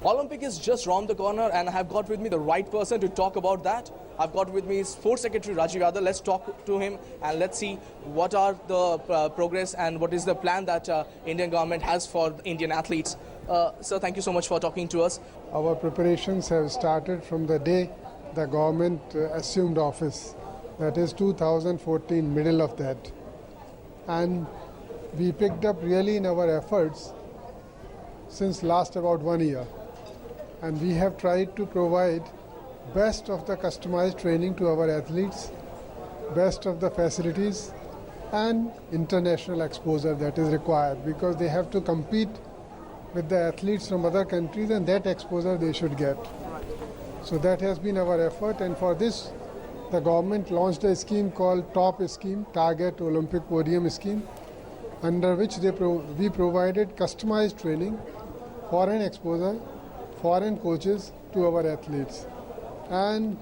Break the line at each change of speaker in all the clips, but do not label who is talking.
Olympic is just round the corner, and I have got with me the right person to talk about that. I've got with me Sports Secretary Rajiv Yadav. Let's talk to him and let's see what are the progress and what is the plan that Indian government has for Indian athletes. Sir, thank you so much for talking to us.
Our preparations have started from the day the government assumed office. That is 2014, middle of that. And we picked up really in our efforts since last about 1 year. And we have tried to provide best of the customized training to our athletes, best of the facilities and international exposure that is required, because they have to compete with the athletes from other countries, and that exposure they should get. So that has been our effort, and for this the government launched a scheme called TOP scheme, Target Olympic Podium scheme, under which we provided customized training, foreign exposure, foreign coaches to our athletes. And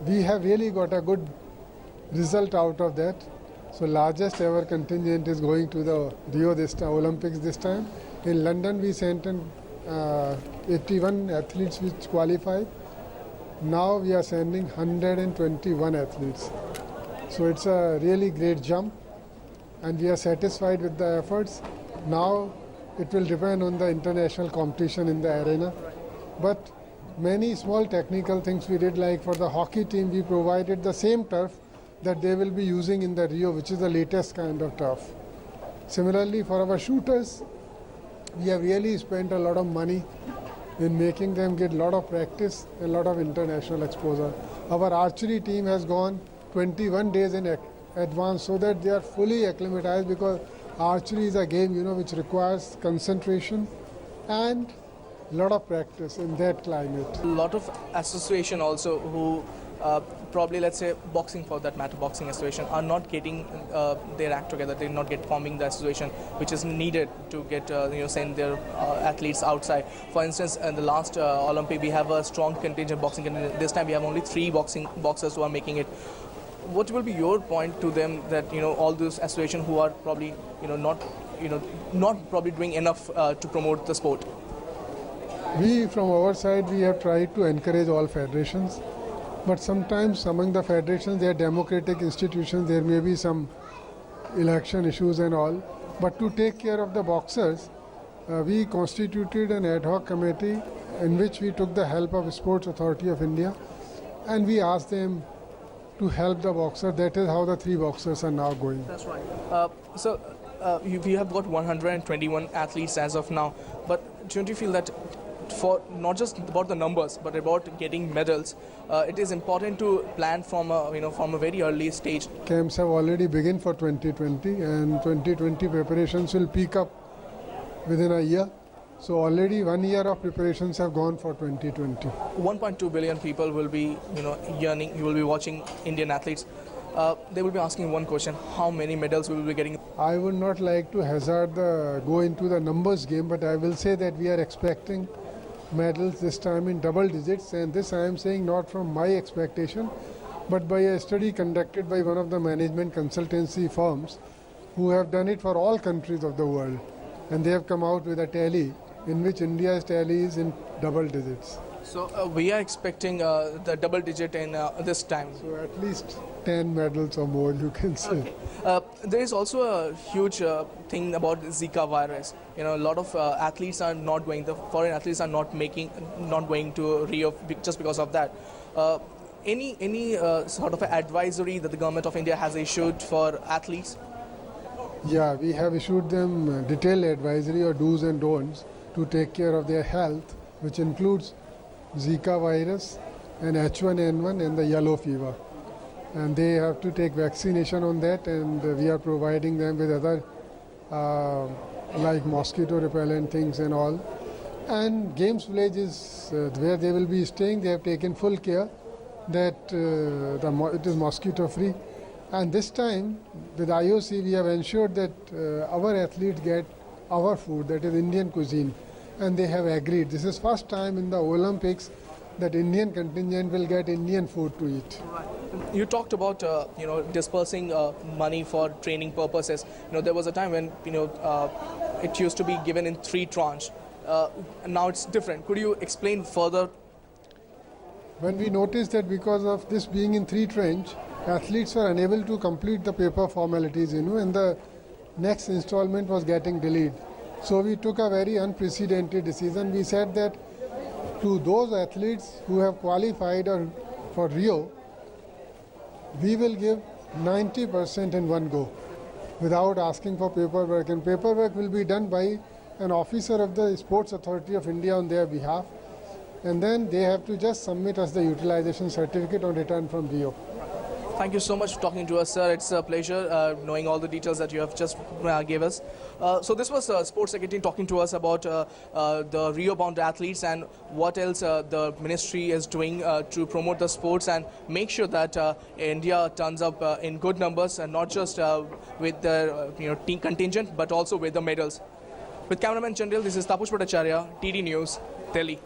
we have really got a good result out of that. So largest ever contingent is going to the Rio Olympics this time. In London we sent in 81 athletes which qualified. Now we are sending 121 athletes. So it's a really great jump and we are satisfied with the efforts. Now it will depend on the international competition in the arena. But many small technical things we did, like for the hockey team we provided the same turf that they will be using in the Rio, which is the latest kind of turf. Similarly for our shooters, we have really spent a lot of money in making them get a lot of practice and a lot of international exposure. Our archery team has gone 21 days in advance so that they are fully acclimatized, because archery is a game, which requires concentration and a lot of practice in that climate.
A lot of association also who probably, let's say boxing for that matter, boxing association are not getting their act together. They're not forming the association which is needed to get send their athletes outside. For instance, in the last Olympic we have a strong contingent, boxing contingent. This time we have only 3 boxers who are making it. What will be your point to them that all those associations who are probably not probably doing enough to promote the sport?
We from our side we have tried to encourage all federations, but sometimes among the federations they are democratic institutions, there may be some election issues and all. But to take care of the boxers, we constituted an ad hoc committee in which we took the help of Sports Authority of India, and we asked them to help the boxer. That is how the 3 boxers are now going.
That's right. So you have got 121 athletes as of now, but don't you feel that for not just about the numbers but about getting medals, it is important to plan from a very early stage?
Camps have already begun for 2020, and 2020 preparations will peak up within a year. So already 1 year of preparations have gone for 2020.
1.2 billion people will be yearning, you will be watching Indian athletes. They will be asking one question: how many medals we will be getting?
I would not like to hazard go into the numbers game, but I will say that we are expecting medals this time in double digits, and this I am saying not from my expectation but by a study conducted by one of the management consultancy firms who have done it for all countries of the world, and they have come out with a tally in which India's tally is in double digits.
So we are expecting the double digit in this time.
So at least 10 medals or more, you can say.
Okay. There is also a huge thing about Zika virus. A lot of athletes are not going. The foreign athletes are not going to Rio just because of that. Any sort of advisory that the government of India has issued for athletes?
Yeah, we have issued them detailed advisory or do's and don'ts to take care of their health, which includes Zika virus and H1N1 and the yellow fever. And they have to take vaccination on that, and we are providing them with other like mosquito repellent things and all. And Games Village is where they will be staying. They have taken full care that it is mosquito free. And this time with IOC we have ensured that our athletes get our food, that is Indian cuisine, and they have agreed. This is first time in the Olympics that Indian contingent will get Indian food to eat.
Right. You talked about dispersing money for training purposes. There was a time when it used to be given in 3 tranches. now it's different. Could you explain further?
When we noticed that because of this being in 3 trench, athletes were unable to complete the paper formalities, and the next installment was getting delayed. So we took a very unprecedented decision. We said that to those athletes who have qualified for Rio, we will give 90% in one go without asking for paperwork. And paperwork will be done by an officer of the Sports Authority of India on their behalf. And then they have to just submit us the utilization certificate on return from Rio.
Thank you so much for talking to us, sir. It's a pleasure knowing all the details that you have just gave us. So this was Sports Secretary talking to us about the Rio-bound athletes and what else the ministry is doing to promote the sports and make sure that India turns up in good numbers and not just with the team contingent but also with the medals. With cameraman Chandil, this is Tapush Bhattacharya, TD News, Delhi.